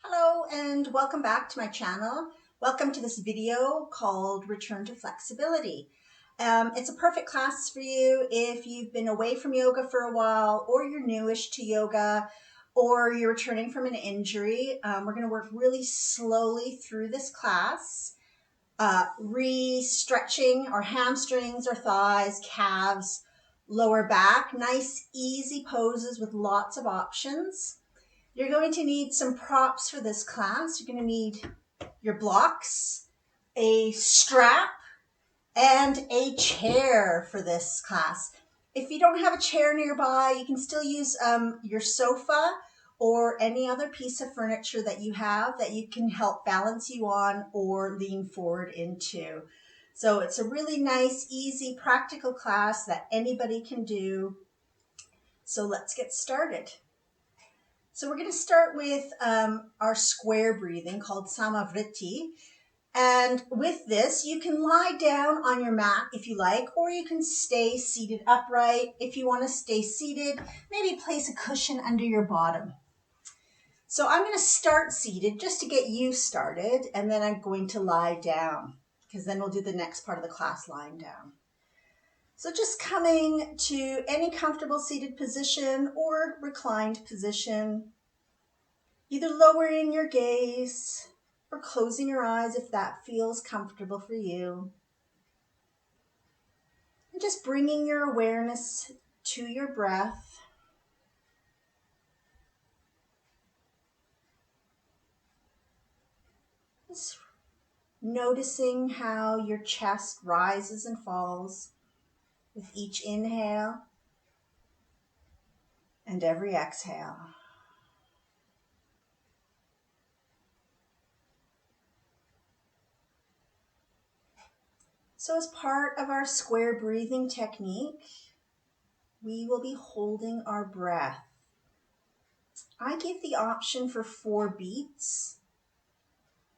Hello and welcome back to my channel. Welcome to this video called Return to Flexibility. It's a perfect class for you if you've been away from yoga for a while, or you're newish to yoga, or you're returning from an injury. We're going to work really slowly through this class, re-stretching our hamstrings, our thighs, calves, lower back. Nice, easy poses with lots of options. You're going to need some props for this class. You're going to need your blocks, a strap, and a chair for this class. If you don't have a chair nearby, you can still use your sofa or any other piece of furniture that you have that you can help balance you on or lean forward into. So it's a really nice, easy, practical class that anybody can do. So let's get started. So we're going to start with our square breathing called samavriti. And with this, you can lie down on your mat if you like, or you can stay seated upright. If you want to stay seated, maybe place a cushion under your bottom. So I'm going to start seated just to get you started, and then I'm going to lie down because then we'll do the next part of the class lying down. So just coming to any comfortable seated position or reclined position, either lowering your gaze or closing your eyes if that feels comfortable for you. And just bringing your awareness to your breath. Just noticing how your chest rises and falls with each inhale and every exhale. So as part of our square breathing technique, we will be holding our breath. I give the option for 4 beats.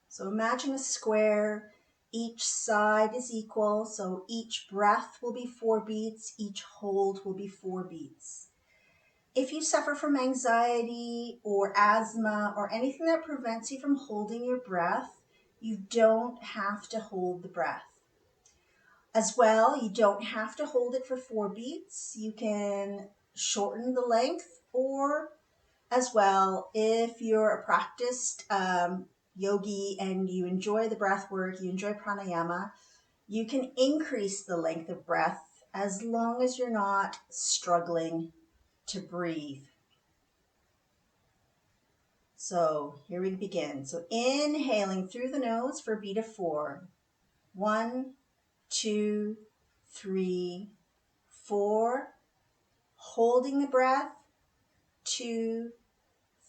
So imagine a square, each side is equal, so each breath will be 4 beats, each hold will be 4 beats. If you suffer from anxiety or asthma or anything that prevents you from holding your breath, you don't have to hold the breath. As well, you don't have to hold it for 4 beats. You can shorten the length, or as well, if you're a practiced yogi and you enjoy the breath work, you enjoy pranayama, you can increase the length of breath as long as you're not struggling to breathe. So here we begin. So inhaling through the nose for a beat of 4. 1, 2, 3, 4. Holding the breath. 2,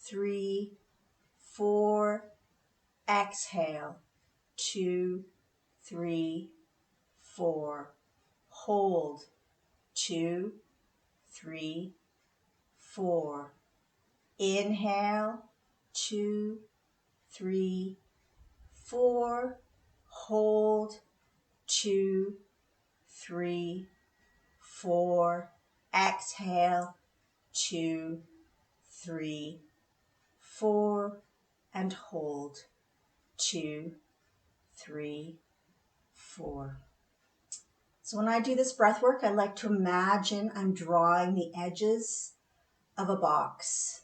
3, 4. Exhale. 2, 3, 4. Hold. 2, 3, 4. Inhale. 2, 3, 4. Hold. 2, 3, 4. Exhale. 2, 3, 4. And hold. 2, 3, 4. So when I do this breath work, I like to imagine I'm drawing the edges of a box.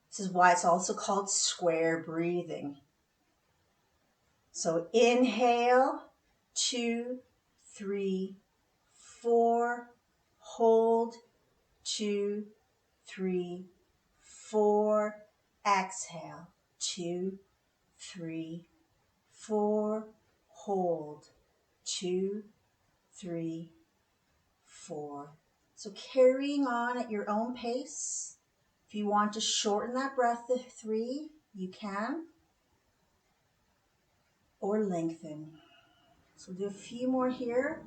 This is why it's also called square breathing. So inhale, 2, 3, 4. Hold, 2, 3, 4. Exhale, 2, 3, 4. Hold, 2, 3, 4. So carrying on at your own pace. If you want to shorten that breath to 3, you can, or lengthen. So we'll do a few more here.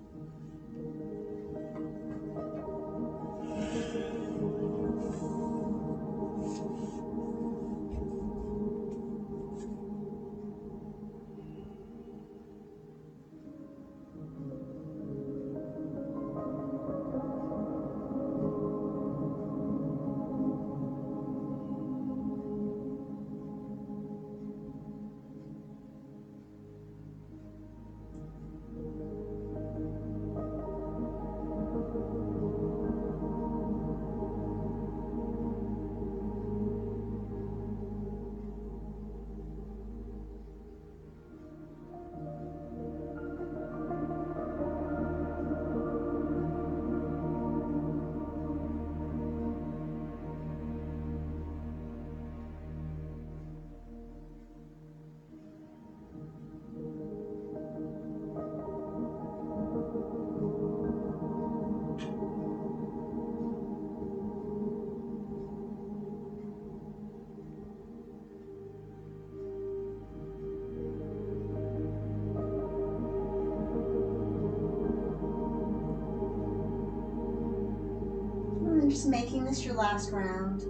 And just making this your last round.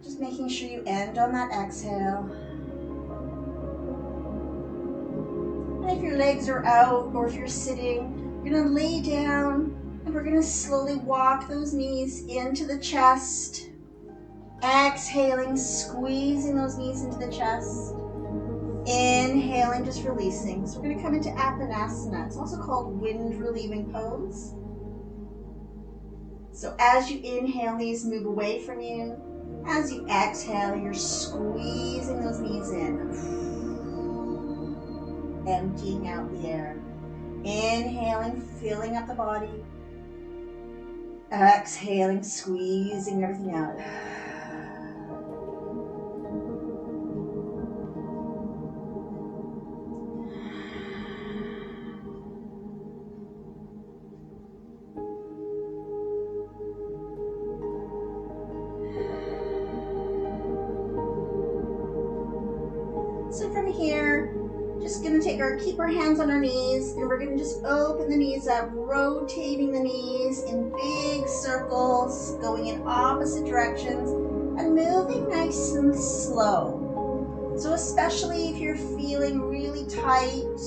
Just making sure you end on that exhale. And if your legs are out or if you're sitting, you're gonna lay down and we're gonna slowly walk those knees into the chest. Exhaling, squeezing those knees into the chest. Inhaling, just releasing. So we're gonna come into Apanasana. It's also called wind relieving pose. So as you inhale, knees move away from you. As you exhale, you're squeezing those knees in. Emptying out the air. Inhaling, filling up the body. Exhaling, squeezing everything out. So from here, just gonna keep our hands on our knees, and we're gonna just open the knees up, rotating the knees in big circles, going in opposite directions, and moving nice and slow. So especially if you're feeling really tight,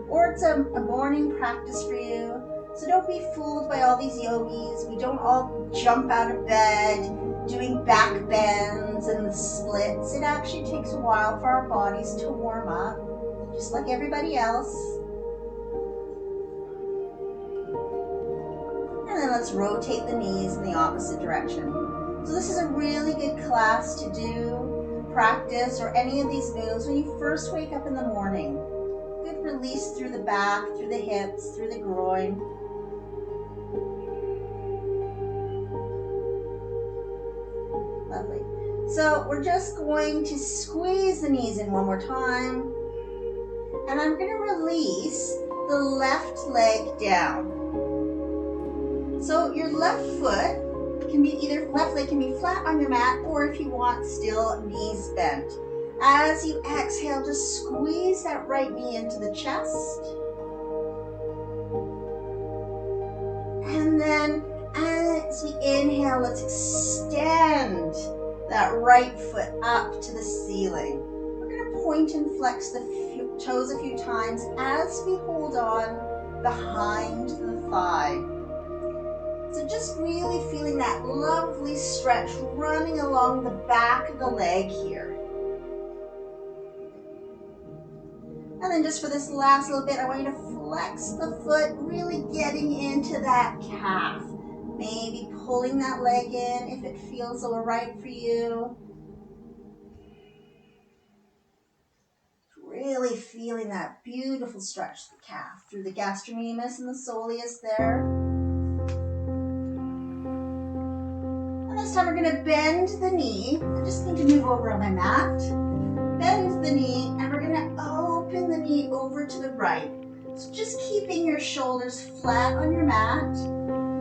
or it's a morning practice for you, so don't be fooled by all these yogis. We don't all jump out of bed doing back bends and the splits. It actually takes a while for our bodies to warm up, just like everybody else. And then let's rotate the knees in the opposite direction. So this is a really good class to do, practice, or any of these moves when you first wake up in the morning. Good release through the back, through the hips, through the groin. Lovely. So we're just going to squeeze the knees in one more time. And I'm going to release the left leg down. So your left foot can be left leg can be flat on your mat, or if you want, still knees bent. As you exhale, just squeeze that right knee into the chest. And then as we inhale, let's extend that right foot up to the ceiling. We're going to point and flex the toes a few times as we hold on behind the thigh. So just really feeling that lovely stretch running along the back of the leg here. And then just for this last little bit, I want you to flex the foot, really getting into that calf. Maybe pulling that leg in if it feels all right for you. Really feeling that beautiful stretch of the calf through the gastrocnemius and the soleus there. And this time we're going to bend the knee. I just need to move over on my mat. Bend the knee, and we're going to open the knee over to the right. So just keeping your shoulders flat on your mat.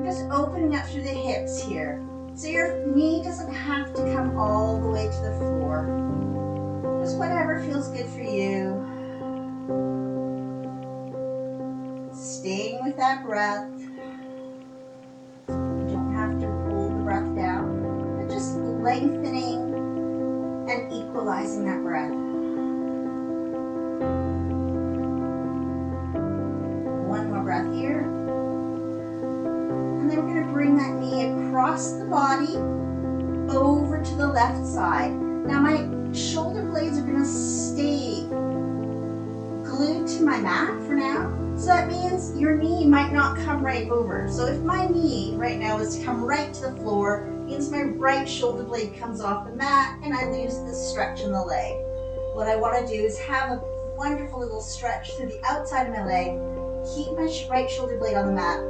Just opening up through the hips here. So your knee doesn't have to come all the way to the floor. Just whatever feels good for you. Staying with that breath. You don't have to hold the breath down, but just lengthening and equalizing that breath. One more breath here. And then we're going to bring that knee across the body over to the left side. Now my shoulder blades are going to stay glued to my mat for now. So that means your knee might not come right over. So if my knee right now is to come right to the floor, it means my right shoulder blade comes off the mat and I lose the stretch in the leg. What I want to do is have a wonderful little stretch through the outside of my leg, keep my right shoulder blade on the mat,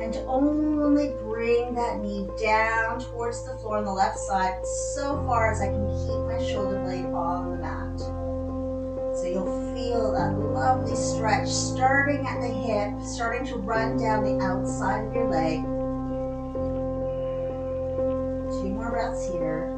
and to only bring that knee down towards the floor on the left side so far as I can keep my shoulder blade on the mat. So you'll feel that lovely stretch starting at the hip, starting to run down the outside of your leg. 2 more breaths here.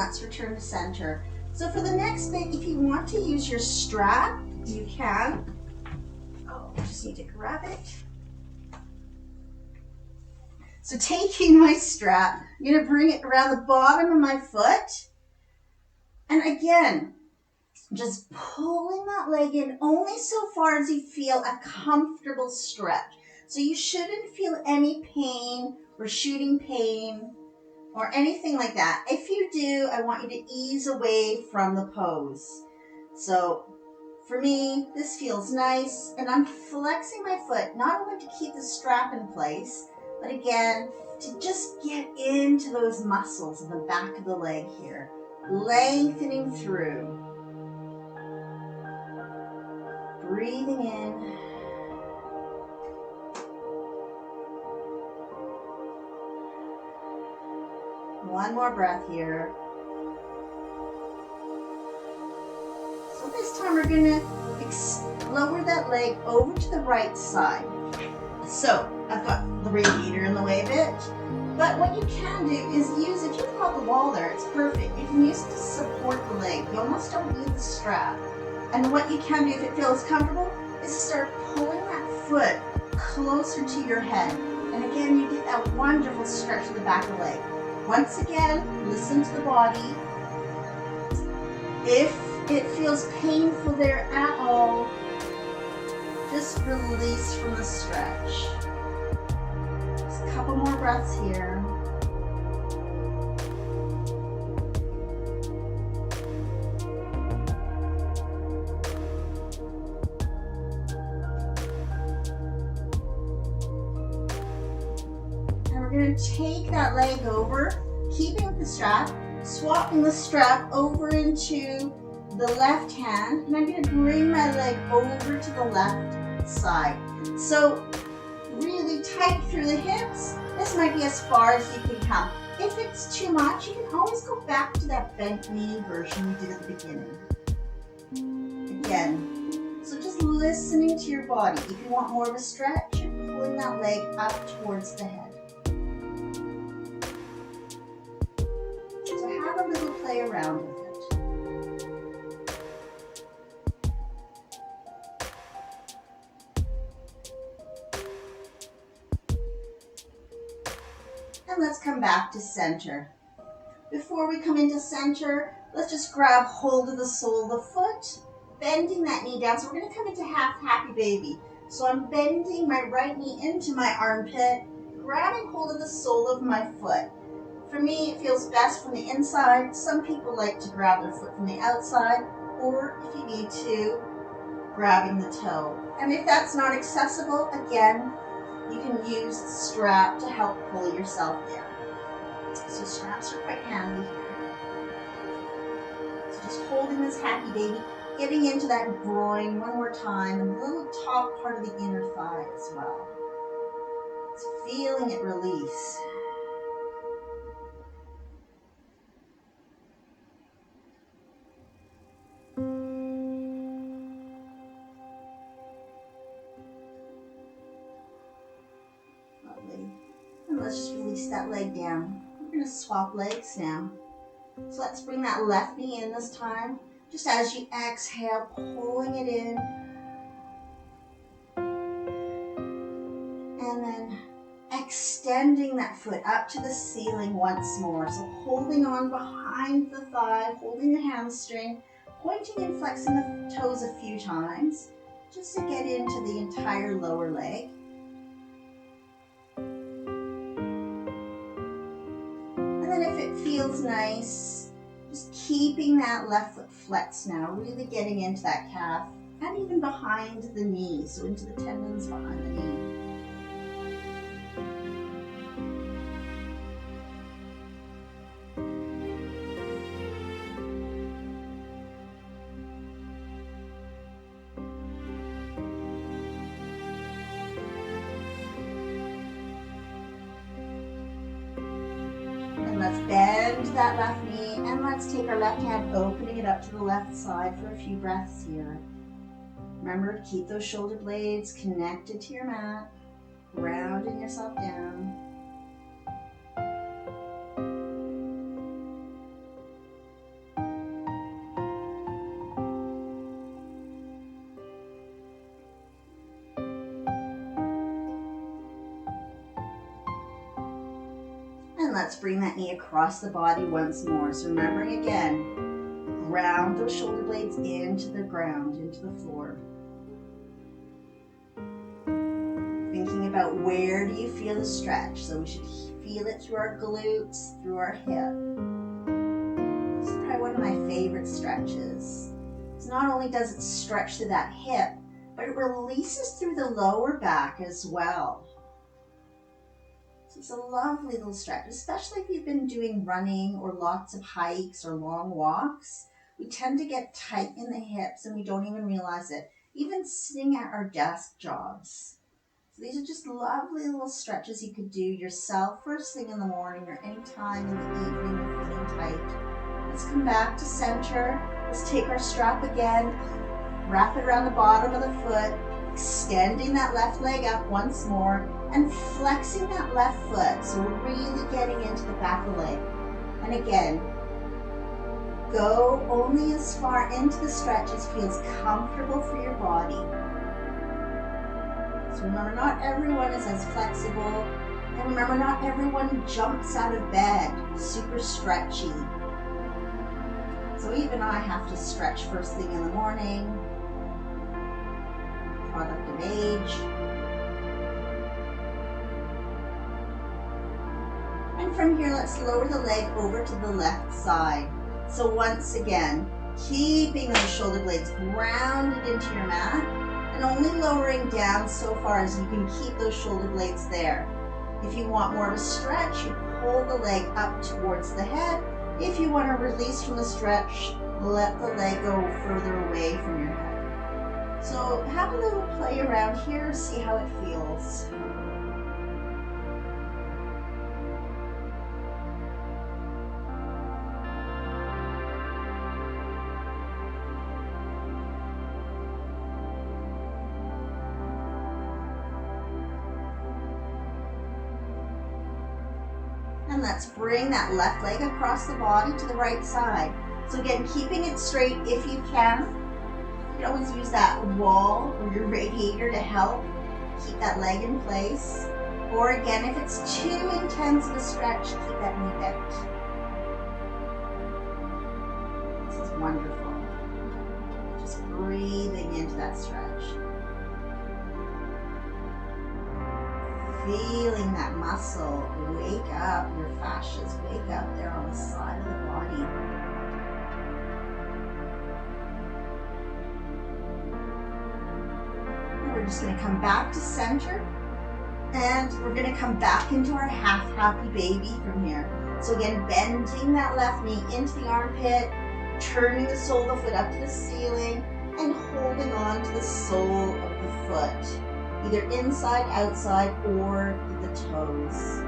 let's return to center. So for the next bit, if you want to use your strap, you can. Oh, I just need to grab it. So taking my strap, I'm going to bring it around the bottom of my foot. And again, just pulling that leg in only so far as you feel a comfortable stretch. So you shouldn't feel any pain or shooting pain or anything like that. If you do, I want you to ease away from the pose. So for me, this feels nice, and I'm flexing my foot, not only to keep the strap in place, but again, to just get into those muscles in the back of the leg here, lengthening through. Breathing in. One more breath here. So this time we're going to lower that leg over to the right side. So I've got the radiator in the way a bit, but what you can do is use, if you've got the wall there, it's perfect. You can use it to support the leg. You almost don't need the strap. And what you can do, if it feels comfortable, is start pulling that foot closer to your head. And again, you get that wonderful stretch of the back of the leg. Once again, listen to the body. If it feels painful there at all, just release from the stretch. Just a couple more breaths here. And we're going to take that leg over, keeping with the strap, swapping the strap over into the left hand, and I'm going to bring my leg over to the left side. So really tight through the hips. This might be as far as you can come. If it's too much, you can always go back to that bent knee version we did at the beginning. Again, so just listening to your body. If you want more of a stretch, you're pulling that leg up towards the head. So have a little play around with it. And let's come back to center. Before we come into center, let's just grab hold of the sole of the foot, bending that knee down. So we're going to come into half happy baby. So I'm bending my right knee into my armpit, grabbing hold of the sole of my foot. For me, it feels best from the inside. Some people like to grab their foot from the outside, or if you need to, grabbing the toe. And if that's not accessible, again, you can use the strap to help pull yourself down. So straps are quite handy here. So just holding this happy baby, getting into that groin one more time, and the little top part of the inner thigh as well. So feeling it release. And let's just release that leg down. We're going to swap legs now. So let's bring that left knee in this time. Just as you exhale, pulling it in. And then extending that foot up to the ceiling once more. So holding on behind the thigh, holding the hamstring, pointing and flexing the toes a few times, just to get into the entire lower leg. If it feels nice, just keeping that left foot flexed now, really getting into that calf and even behind the knee, so into the tendons behind the knee. Let's bend that left knee, and let's take our left hand, opening it up to the left side for a few breaths here. Remember to keep those shoulder blades connected to your mat, grounding yourself down. let's bring that knee across the body once more. So remembering again, ground those shoulder blades into the ground, into the floor. Thinking about where do you feel the stretch. So we should feel it through our glutes, through our hip. This is probably one of my favorite stretches. So not only does it stretch through that hip, but it releases through the lower back as well. So it's a lovely little stretch, especially if you've been doing running or lots of hikes or long walks. We tend to get tight in the hips and we don't even realize it, even sitting at our desk jobs. So these are just lovely little stretches you could do yourself first thing in the morning or any time in the evening you're feeling tight. Let's come back to center. Let's take our strap again, wrap it around the bottom of the foot, extending that left leg up once more and flexing that left foot. So we're really getting into the back of the leg. And again, go only as far into the stretch as feels comfortable for your body. So remember, not everyone is as flexible. And remember, not everyone jumps out of bed super stretchy. So even I have to stretch first thing in the morning. Product of age. And from here, let's lower the leg over to the left side. So once again, keeping those shoulder blades grounded into your mat and only lowering down so far as you can keep those shoulder blades there. If you want more of a stretch, you pull the leg up towards the head. If you want to release from the stretch, let the leg go further away from your head. So have a little play around here, see how it feels. And let's bring that left leg across the body to the right side. So again, keeping it straight if you can. You can always use that wall or your radiator to help keep that leg in place. Or again, if it's too intense of a stretch, keep that knee bent. This is wonderful. Just breathing into that stretch. Feeling that muscle wake up, your fascias wake up there on the side of the body. And we're just going to come back to center and we're going to come back into our half happy baby from here. So again, bending that left knee into the armpit, turning the sole of the foot up to the ceiling and holding on to the sole of the foot. Either inside, outside, or the toes.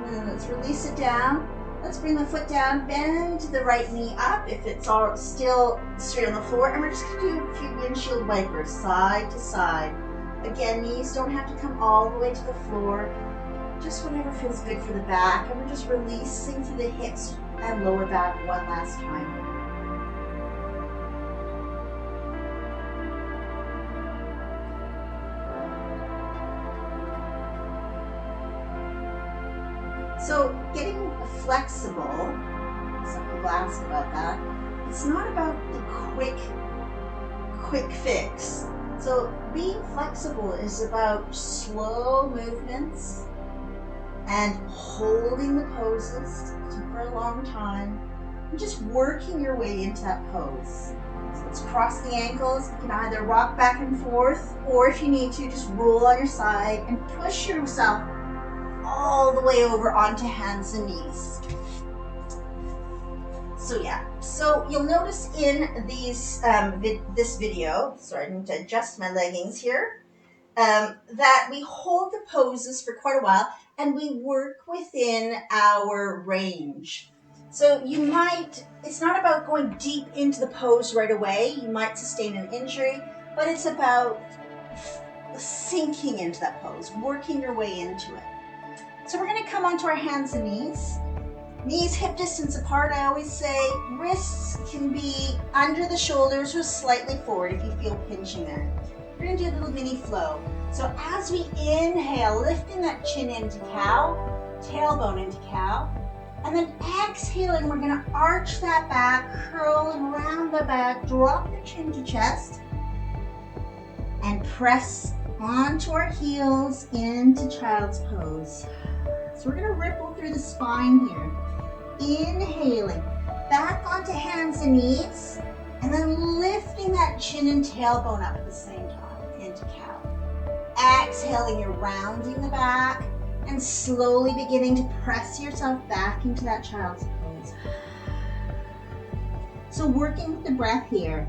And then let's release it down. Let's bring the foot down, bend the right knee up if it's all still straight on the floor. And we're just going to do a few windshield wipers, side to side. Again, knees don't have to come all the way to the floor. Just whatever feels good for the back, and we're just releasing through the hips and lower back one last time. So getting flexible, some people ask about that, it's not about the quick fix. So being flexible is about slow movements and holding the poses for a long time and just working your way into that pose. So let's cross the ankles. You can either rock back and forth, or if you need to, just roll on your side and push yourself all the way over onto hands and knees. So yeah, so you'll notice in these this video, sorry, I need to adjust my leggings here, that we hold the poses for quite a while and we work within our range. So you might, it's not about going deep into the pose right away. You might sustain an injury, but it's about sinking into that pose, working your way into it. So we're going to come onto our hands and knees. Knees hip distance apart, I always say. Wrists can be under the shoulders or slightly forward if you feel pinching there. We're gonna do a little mini flow. So as we inhale, lifting that chin into cow, tailbone into cow, and then exhaling, we're gonna arch that back, curling around the back, drop the chin to chest, and press onto our heels into child's pose. So we're gonna ripple through the spine here. Inhaling, back onto hands and knees, and then lifting that chin and tailbone up at the same time into cow. Exhaling, you're rounding the back and slowly beginning to press yourself back into that child's pose. So working with the breath here.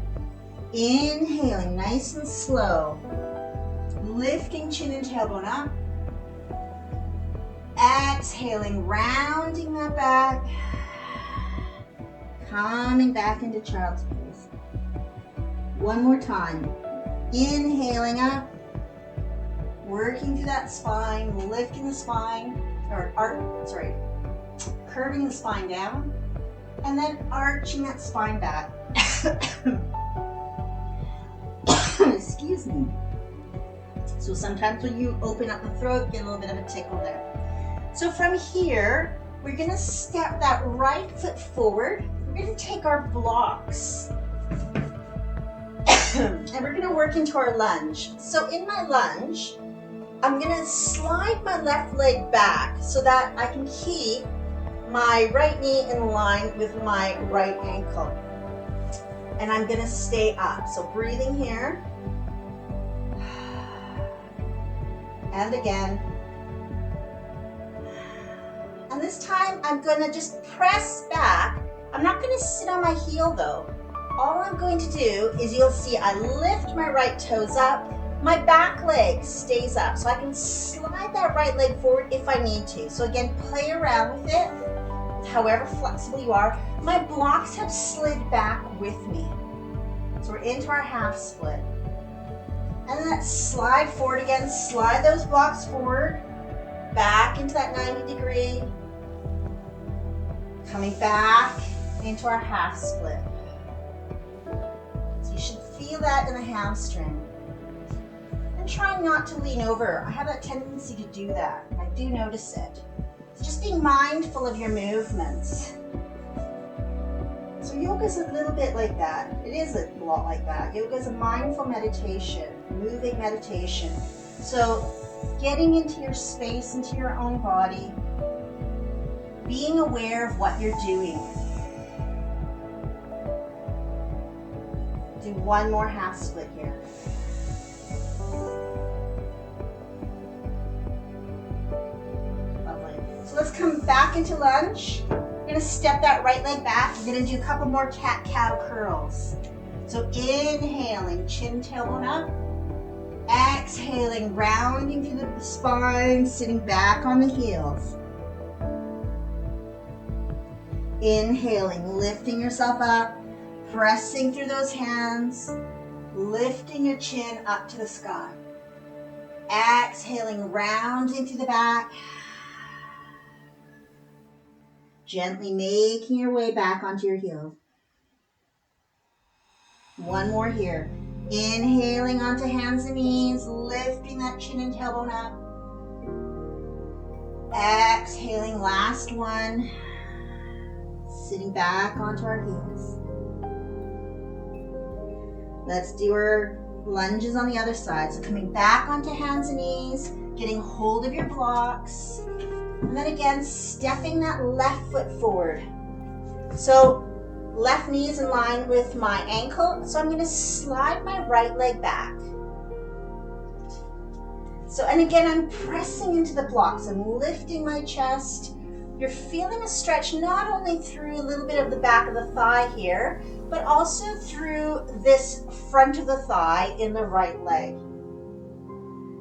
Inhaling, nice and slow. Lifting chin and tailbone up. Exhaling, rounding that back. Coming back into child's pose. One more time. Inhaling up. Working through that spine, lifting the spine, curving the spine down, and then arching that spine back. Excuse me. So sometimes when you open up the throat, get a little bit of a tickle there. So from here, we're gonna step that right foot forward. We're gonna take our blocks and we're gonna work into our lunge. So in my lunge, I'm gonna slide my left leg back so that I can keep my right knee in line with my right ankle. And I'm gonna stay up. So breathing here. And again. And this time I'm gonna just press back. I'm not gonna sit on my heel though. All I'm going to do is you'll see I lift my right toes up. My back leg stays up, so I can slide that right leg forward if I need to. So again, play around with it, however flexible you are. My blocks have slid back with me. So we're into our half split. And then let's slide forward again, slide those blocks forward, back into that 90 degree. Coming back into our half split. So you should feel that in the hamstring. Try not to lean over. I have that tendency to do that. I do notice it. So just be mindful of your movements. So yoga is a little bit like that. It is a lot like that. Yoga is a mindful meditation, moving meditation. So getting into your space, into your own body, being aware of what you're doing. Do one more half split here. Let's come back into lunge. We're gonna step that right leg back. We're gonna do a couple more cat-cow curls. So inhaling, chin, tailbone up. Exhaling, rounding through the spine, sitting back on the heels. Inhaling, lifting yourself up, pressing through those hands, lifting your chin up to the sky. Exhaling, rounding through the back. Gently making your way back onto your heels. One more here. Inhaling onto hands and knees, lifting that chin and tailbone up. Exhaling, last one. Sitting back onto our heels. Let's do our lunges on the other side. So coming back onto hands and knees, getting hold of your blocks. And then again, stepping that left foot forward. So left knee is in line with my ankle. So I'm going to slide my right leg back. So, and again, I'm pressing into the blocks. I'm lifting my chest. You're feeling a stretch not only through a little bit of the back of the thigh here, but also through this front of the thigh in the right leg.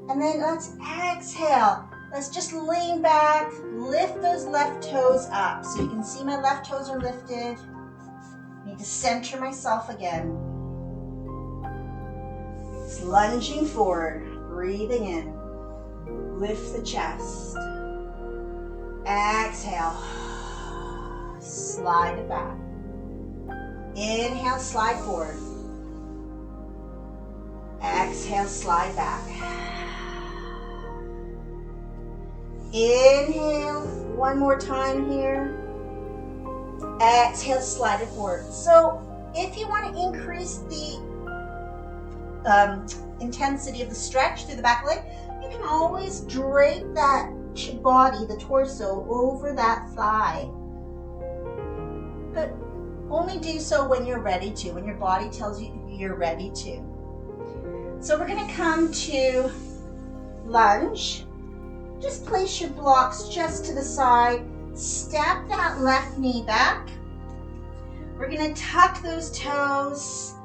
And then let's exhale. Let's just lean back, lift those left toes up. So you can see my left toes are lifted. I need to center myself again. Just lunging forward, breathing in. Lift the chest. Exhale. slide it back. Inhale, slide forward. Exhale, slide back. Inhale, one more time here. Exhale, slide it forward. So if you want to increase the intensity of the stretch through the back leg, you can always drape that body, the torso, over that thigh. But only do so when you're ready to, when your body tells you you're ready to. So we're going to come to lunge. Just place your blocks just to the side. Step that left knee back. We're going to tuck those toes,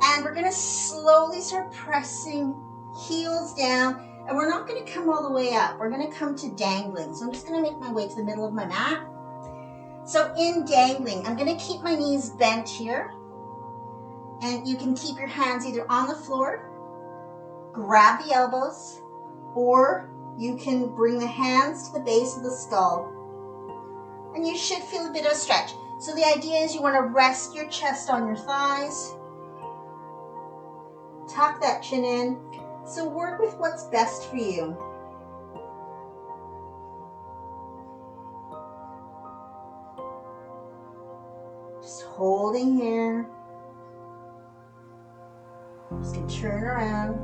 and we're going to slowly start pressing heels down, and we're not going to come all the way up. We're going to come to dangling. So I'm just going to make my way to the middle of my mat. So in dangling, I'm going to keep my knees bent here, and you can keep your hands either on the floor, grab the elbows, or you can bring the hands to the base of the skull. And you should feel a bit of a stretch. So the idea is you want to rest your chest on your thighs. Tuck that chin in. So work with what's best for you. Just holding here. Just gonna turn around.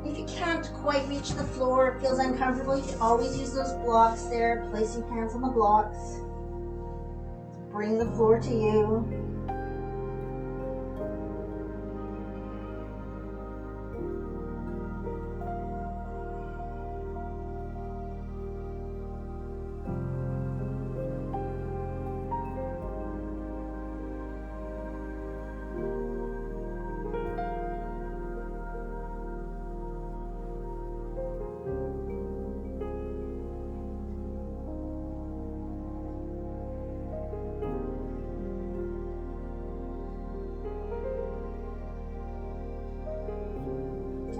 If you can't quite reach the floor, it feels uncomfortable, you can always use those blocks there. Place your hands on the blocks. Bring the floor to you.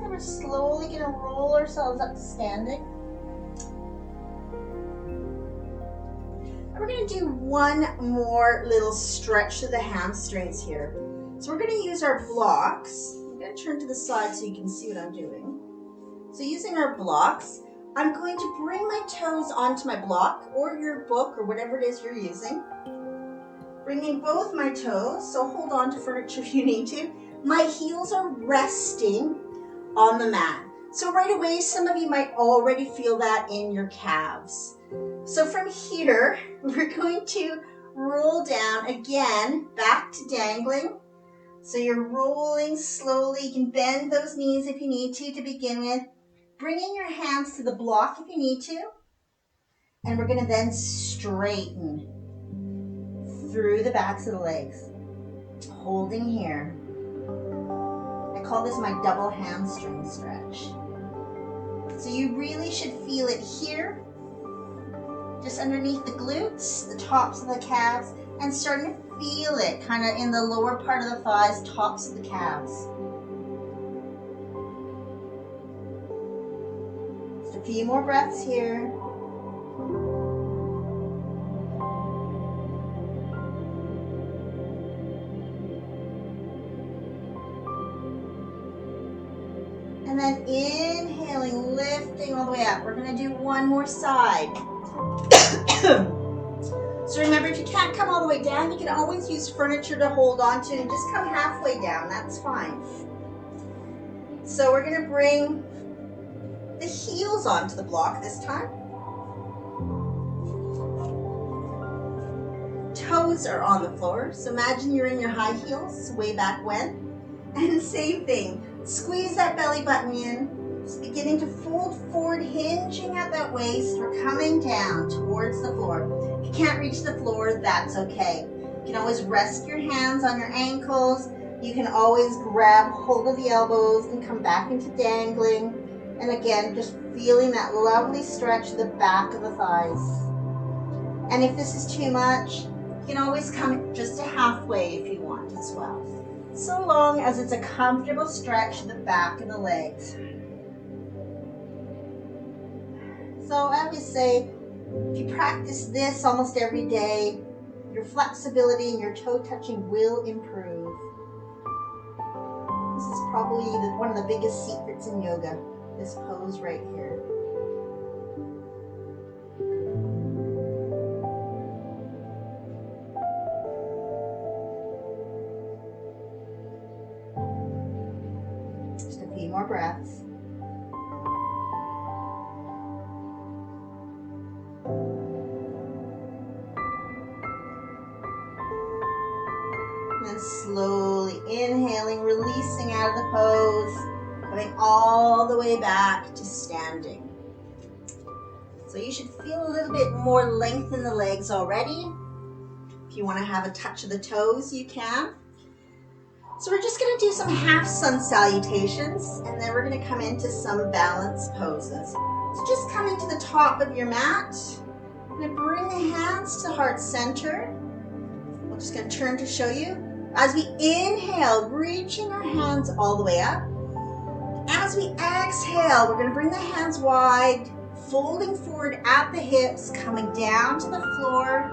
We're slowly going to roll ourselves up to standing. And we're going to do one more little stretch to the hamstrings here. So we're going to use our blocks. I'm going to turn to the side so you can see what I'm doing. So using our blocks, I'm going to bring my toes onto my block or your book or whatever it is you're using. Bringing both my toes, so hold on to furniture if you need to. My heels are resting on the mat. So right away, some of you might already feel that in your calves. So from here, we're going to roll down again, back to dangling. So you're rolling slowly. You can bend those knees if you need to begin with. Bringing your hands to the block if you need to. And we're going to then straighten through the backs of the legs. Holding here. I call this my double hamstring stretch. So you really should feel it here, just underneath the glutes, the tops of the calves, and starting to feel it kind of in the lower part of the thighs, tops of the calves. Just a few more breaths here. And then inhaling, lifting all the way up. We're going to do one more side. So remember, if you can't come all the way down, you can always use furniture to hold on to and just come halfway down. That's fine. So we're going to bring the heels onto the block this time. Toes are on the floor. So imagine you're in your high heels way back when. And same thing. Squeeze that belly button in, just beginning to fold forward, hinging at that waist. We're coming down towards the floor. If you can't reach the floor, that's okay. You can always rest your hands on your ankles. You can always grab hold of the elbows and come back into dangling. And again, just feeling that lovely stretch to the back of the thighs. And if this is too much, you can always come just to halfway if you want as well. So long as it's a comfortable stretch to the back of the legs. So I always say, If you practice this almost every day, your flexibility and your toe touching will improve. This is probably one of the biggest secrets in yoga, this pose right here. Just a few more breaths. And then slowly inhaling, releasing out of the pose, coming all the way back to standing. So you should feel a little bit more length in the legs already. If you want to have a touch of the toes, you can. So we're just going to do some half sun salutations, and then we're going to come into some balance poses. So just come into the top of your mat. I'm going to bring the hands to heart center. I'm just going to turn to show you. As we inhale, reaching our hands all the way up. As we exhale, we're going to bring the hands wide, folding forward at the hips, coming down to the floor.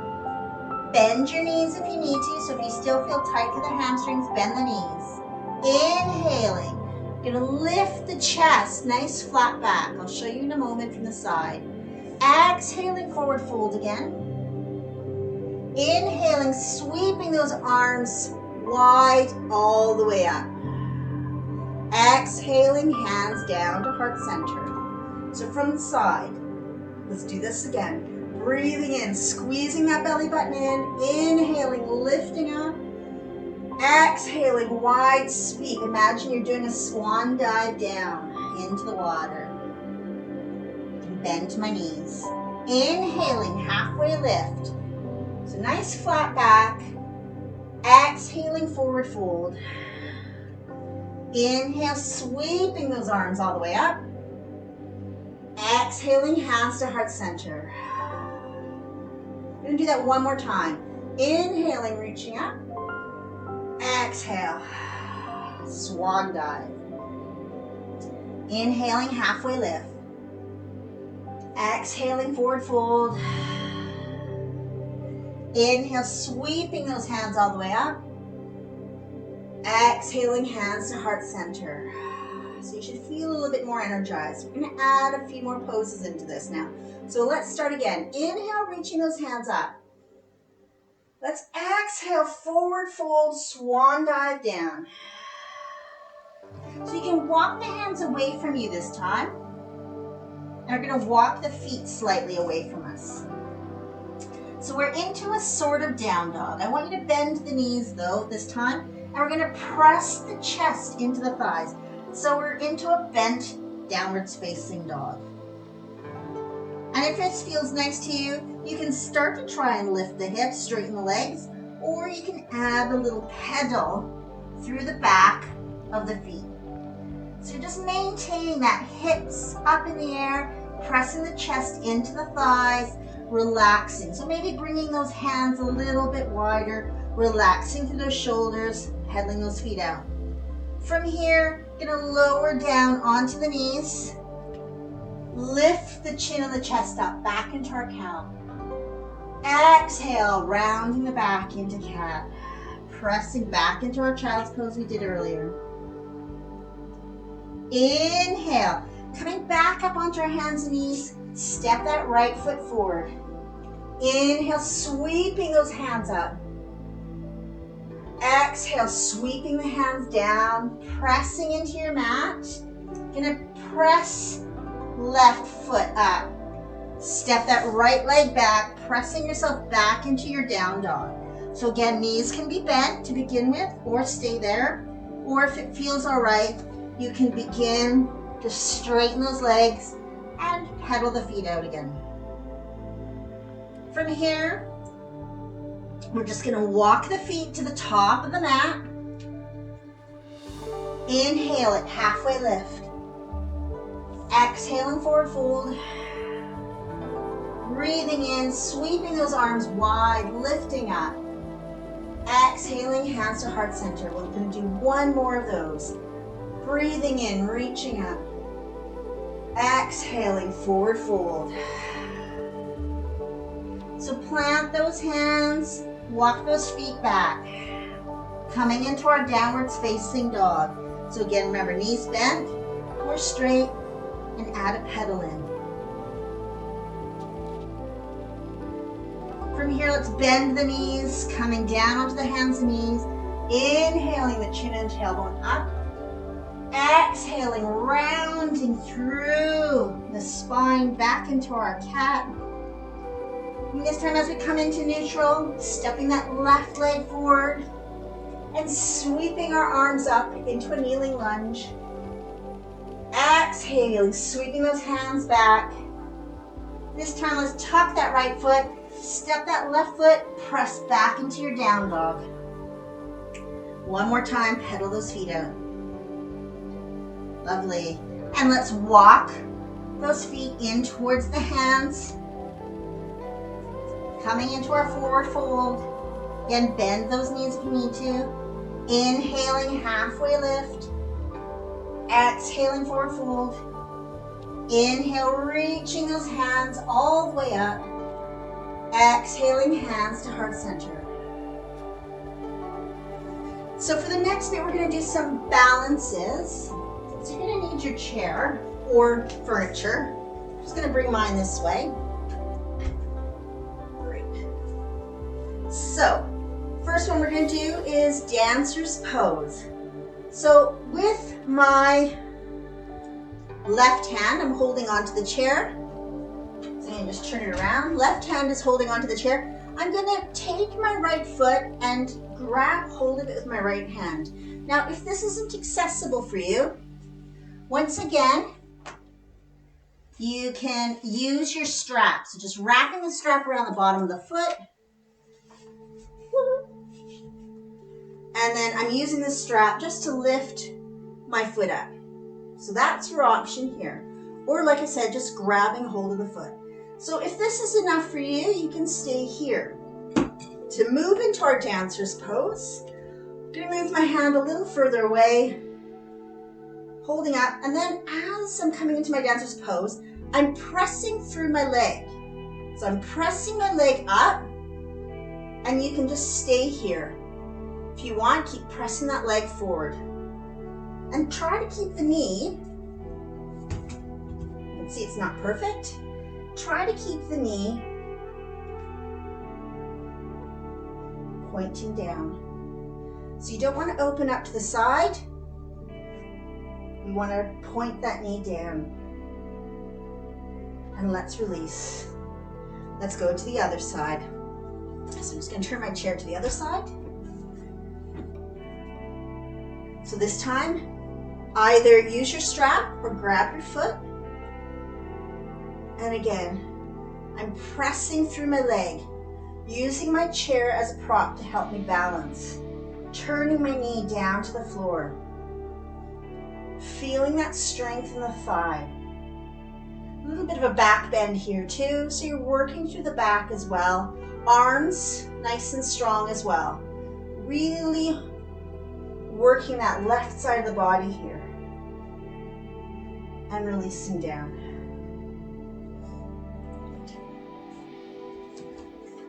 Bend your knees if you need to. So if you still feel tight to the hamstrings, bend the knees. Inhaling. You're going to lift the chest, nice flat back. I'll show you in a moment from the side. Exhaling, forward fold again. Inhaling, sweeping those arms wide all the way up. Exhaling, hands down to heart center. So from the side, let's do this again. Breathing in, squeezing that belly button in. Inhaling, lifting up. Exhaling, wide sweep. Imagine you're doing a swan dive down into the water. Bend to my knees. Inhaling, halfway lift. So nice flat back. Exhaling, forward fold. Inhale, sweeping those arms all the way up. Exhaling, hands to heart center. I'm going to do that one more time. Inhaling, reaching up. Exhale, swan dive. Inhaling, halfway lift. Exhaling, forward fold. Inhale, sweeping those hands all the way up. Exhaling, hands to heart center. So you should feel a little bit more energized. We're going to add a few more poses into this now. So let's start again. Inhale, reaching those hands up. Let's exhale, forward fold, swan dive down. So you can walk the hands away from you this time. And we're going to walk the feet slightly away from us. So we're into a sort of down dog. I want you to bend the knees though this time. And we're going to press the chest into the thighs. So we're into a bent downwards facing dog. And if this feels nice to you, you can start to try and lift the hips, straighten the legs, or you can add a little pedal through the back of the feet. So you're just maintaining that hips up in the air, pressing the chest into the thighs, relaxing. So maybe bringing those hands a little bit wider, relaxing through those shoulders, pedaling those feet out. From here, gonna lower down onto the knees. Lift the chin and the chest up, back into our cow. Exhale, rounding the back into cat. Pressing back into our child's pose we did earlier. Inhale, coming back up onto our hands and knees. Step that right foot forward. Inhale, sweeping those hands up. Exhale, sweeping the hands down, pressing into your mat. Gonna press left foot up. Step that right leg back, pressing yourself back into your down dog. So again, knees can be bent to begin with or stay there. Or if it feels all right, you can begin to straighten those legs and pedal the feet out again. From here, we're just gonna walk the feet to the top of the mat. Inhale it, halfway lift. Exhaling, forward fold. Breathing in, sweeping those arms wide, lifting up. Exhaling, hands to heart center. We're gonna do one more of those. Breathing in, reaching up. Exhaling, forward fold. So plant those hands, walk those feet back. Coming into our downwards facing dog. So again, remember, knees bent or straight, and add a pedal in. From here, let's bend the knees, coming down onto the hands and knees. Inhaling the chin and tailbone up. Exhaling, rounding through the spine back into our cat. And this time as we come into neutral, stepping that left leg forward and sweeping our arms up into a kneeling lunge. Exhaling, sweeping those hands back. This time let's tuck that right foot, step that left foot, press back into your down dog. One more time, pedal those feet out. Lovely. And let's walk those feet in towards the hands. Coming into our forward fold. Again, bend those knees if you need to. Inhaling, halfway lift. Exhaling, forward fold. Inhale, reaching those hands all the way up. Exhaling, hands to heart center. So for the next bit, we're going to do some balances. So you're going to need your chair or furniture. I'm just going to bring mine this way. Great. So, first one we're going to do is dancer's pose. So with my left hand, I'm holding onto the chair. So I'm going to just turn it around. Left hand is holding onto the chair. I'm going to take my right foot and grab hold of it with my right hand. Now, if this isn't accessible for you, once again, you can use your strap. So just wrapping the strap around the bottom of the foot. And then I'm using the strap just to lift my foot up. So that's your option here. Or like I said, just grabbing hold of the foot. So if this is enough for you, you can stay here. To move into our dancer's pose, I'm going to move my hand a little further away, holding up, and then as I'm coming into my dancer's pose, I'm pressing through my leg. So I'm pressing my leg up, and you can just stay here. If you want, keep pressing that leg forward. And try to keep the knee, you can see it's not perfect, try to keep the knee pointing down. So you don't want to open up to the side. You want to point that knee down. And let's release. Let's go to the other side. So I'm just going to turn my chair to the other side. So this time, either use your strap or grab your foot. And again, I'm pressing through my leg, using my chair as a prop to help me balance. Turning my knee down to the floor. Feeling that strength in the thigh. A little bit of a back bend here too, so you're working through the back as well. Arms nice and strong as well. Really working that left side of the body here. And releasing down.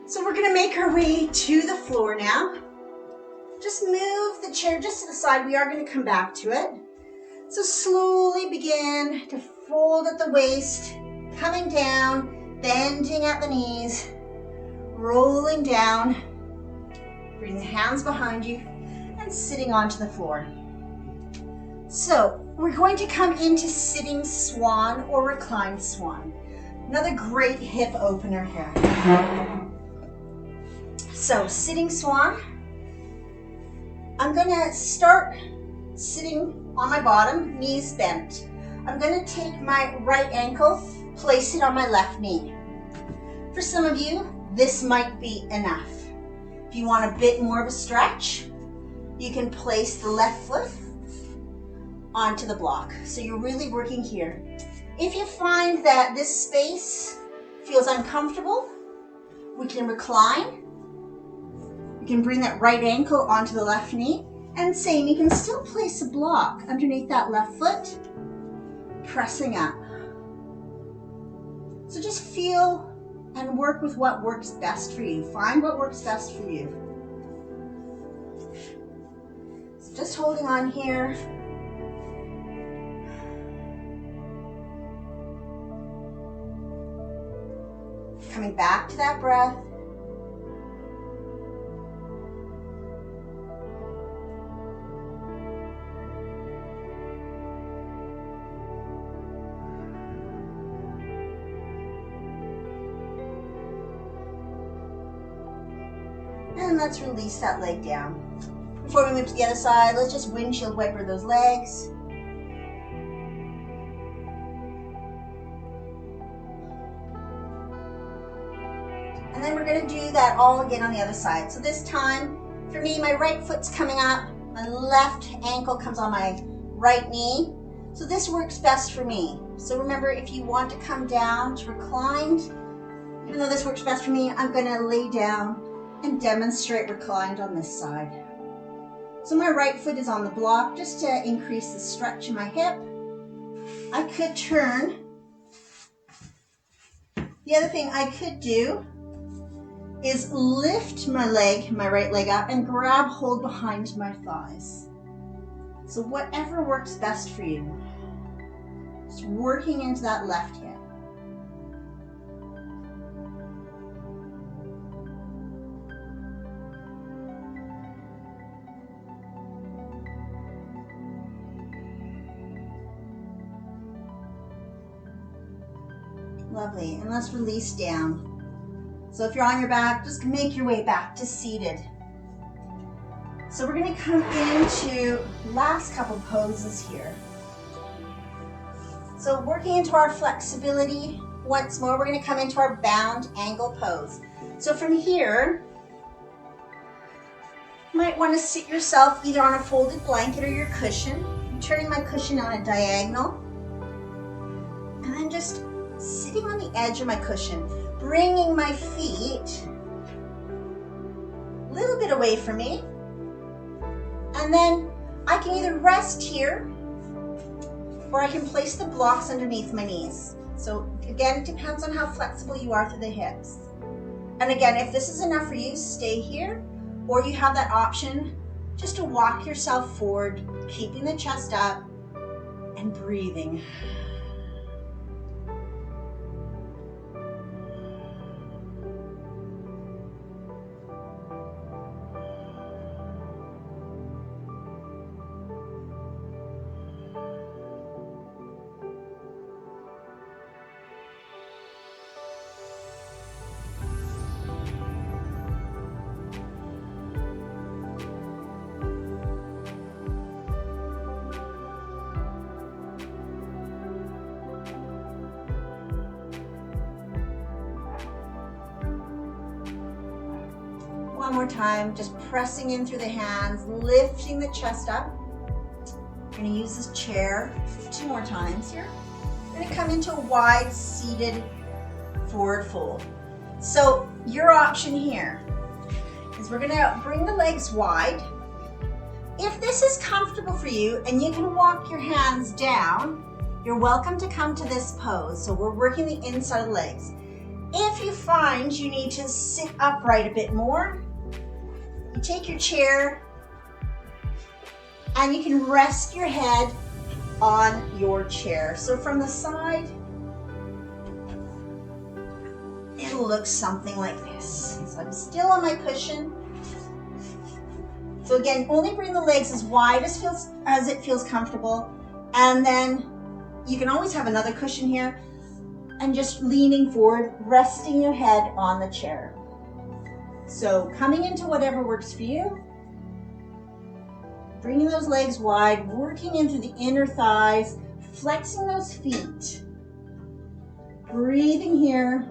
So we're going to make our way to the floor now. Just move the chair just to the side. We are going to come back to it. So slowly begin to fold at the waist, coming down, bending at the knees, rolling down. Bring the hands behind you and sitting onto the floor. So we're going to come into sitting swan or reclined swan. Another great hip opener here. So sitting swan. I'm going to start sitting on my bottom, knees bent. I'm going to take my right ankle, place it on my left knee. For some of you, this might be enough. If you want a bit more of a stretch, you can place the left foot onto the block. So you're really working here. If you find that this space feels uncomfortable, we can recline. You can bring that right ankle onto the left knee, and same, you can still place a block underneath that left foot, pressing up. So just feel and work with what works best for you. Find what works best for you. So just holding on here. Coming back to that breath. And let's release that leg down. Before we move to the other side, let's just windshield wiper those legs. And then we're going to do that all again on the other side. So this time, for me, my right foot's coming up, my left ankle comes on my right knee. So this works best for me. So remember, if you want to come down to reclined, even though this works best for me, I'm going to lay down and demonstrate reclined on this side. So my right foot is on the block just to increase the stretch in my hip. I could turn. The other thing I could do is lift my leg, my right leg up, and grab hold behind my thighs. So whatever works best for you. Just working into that left hip. Lovely, and let's release down. So if you're on your back, just make your way back to seated. So we're going to come into last couple poses here. So working into our flexibility, once more, we're going to come into our bound angle pose. So from here, you might want to sit yourself either on a folded blanket or your cushion. I'm turning my cushion on a diagonal. And then just sitting on the edge of my cushion, bringing my feet a little bit away from me. And then I can either rest here or I can place the blocks underneath my knees. So again, it depends on how flexible you are through the hips. And again, if this is enough for you, stay here, or you have that option just to walk yourself forward, keeping the chest up and breathing. One more time, just pressing in through the hands, lifting the chest up. I'm going to use this chair 2 more times here. I'm going to come into a wide seated forward fold. So your option here is we're going to bring the legs wide. If this is comfortable for you and you can walk your hands down, you're welcome to come to this pose. So we're working the inside of the legs. If you find you need to sit upright a bit more, you take your chair and you can rest your head on your chair. So from the side, it'll look something like this. So I'm still on my cushion. So again, only bring the legs as wide as it feels comfortable. And then you can always have another cushion here and just leaning forward, resting your head on the chair. So coming into whatever works for you, bringing those legs wide, working into the inner thighs, flexing those feet, breathing here.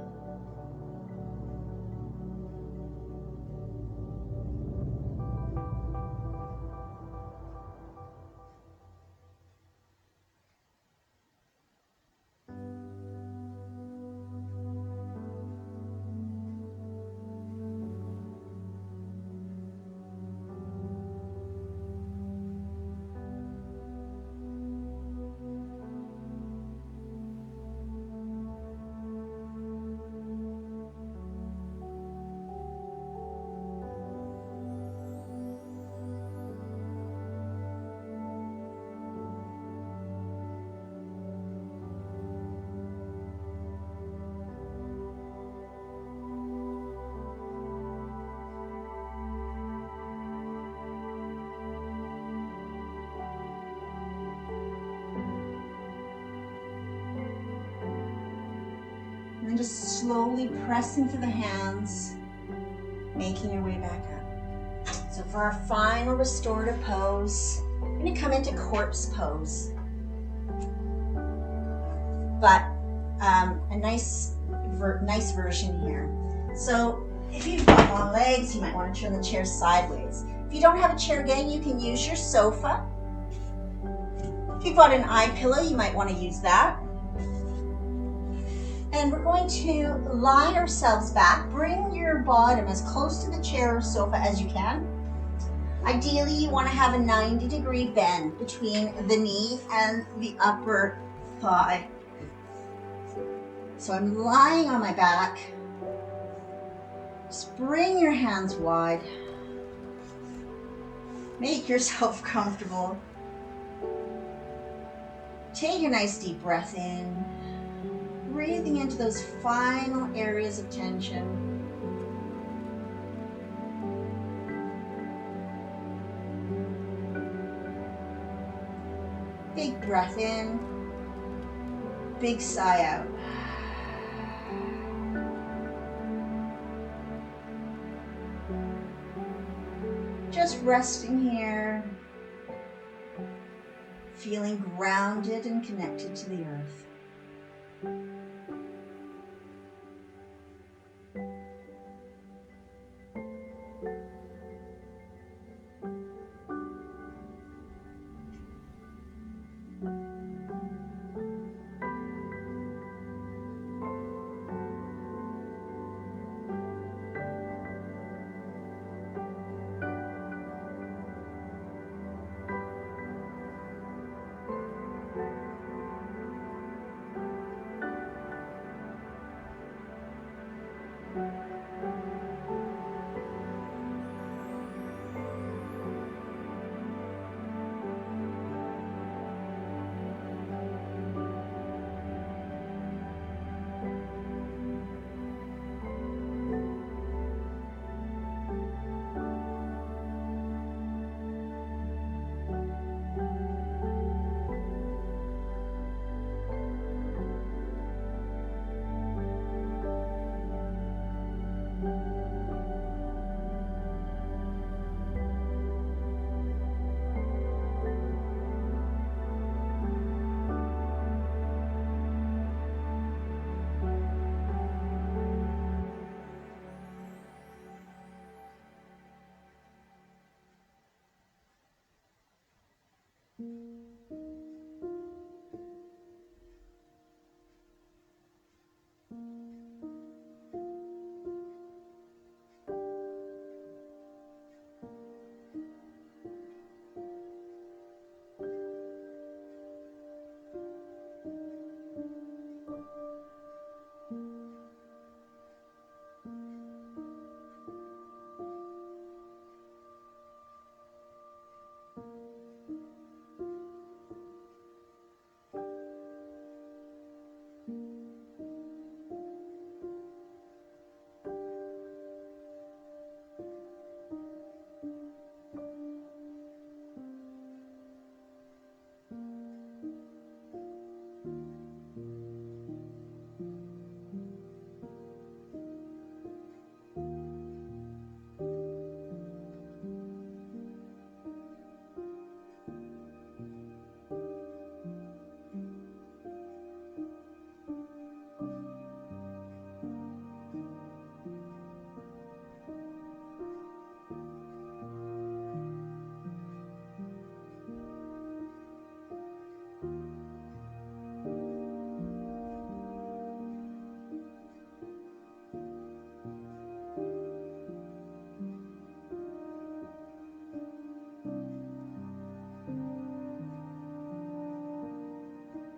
slowly pressing through the hands, making your way back up. So for our final restorative pose, we're going to come into corpse pose. But a nice version here. So if you've got long legs, you might want to turn the chair sideways. If you don't have a chair, again, you can use your sofa. If you've got an eye pillow, you might want to use that. And we're going to lie ourselves back. Bring your bottom as close to the chair or sofa as you can. Ideally, you want to have a 90-degree bend between the knee and the upper thigh. So I'm lying on my back. Just bring your hands wide. Make yourself comfortable. Take a nice deep breath in. Breathing into those final areas of tension. Big breath in. Big sigh out. Just resting here, feeling grounded and connected to the earth.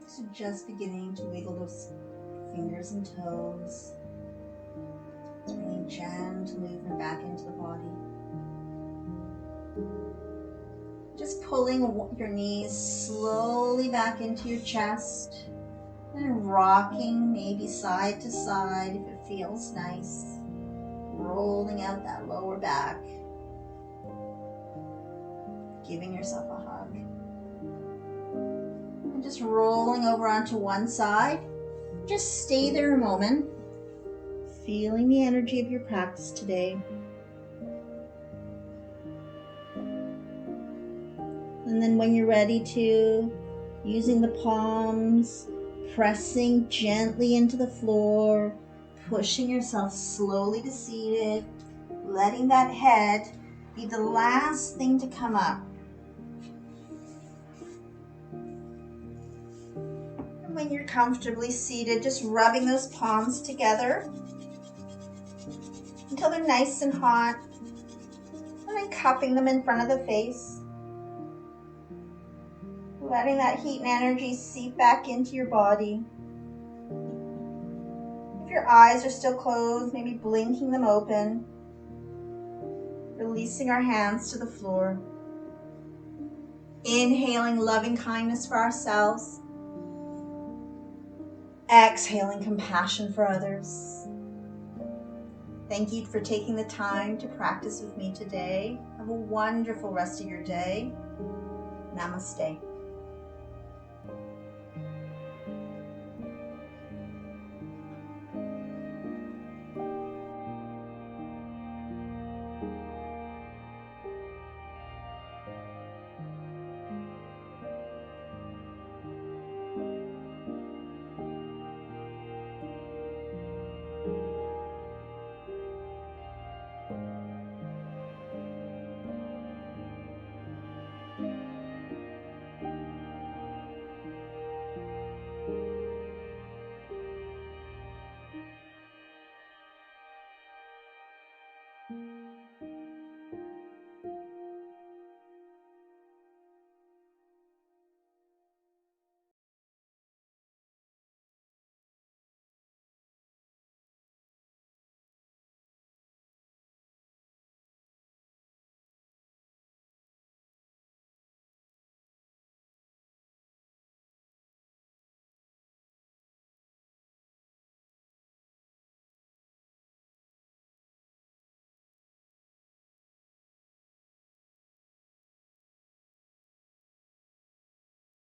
So just beginning to wiggle those fingers and toes. Bringing gentle movement back into the body. Just pulling your knees slowly back into your chest and rocking maybe side to side if it feels nice. Rolling out that lower back. Giving yourself a hug. And just rolling over onto one side. Just stay there a moment. feeling the energy of your practice today. And then when you're ready to, using the palms, pressing gently into the floor, pushing yourself slowly to seated, letting that head be the last thing to come up. And when you're comfortably seated, just rubbing those palms together until they're nice and hot, and then cupping them in front of the face. Letting that heat and energy seep back into your body. If your eyes are still closed, maybe blinking them open. Releasing our hands to the floor. Inhaling loving kindness for ourselves. Exhaling compassion for others. Thank you for taking the time to practice with me today. Have a wonderful rest of your day. Namaste.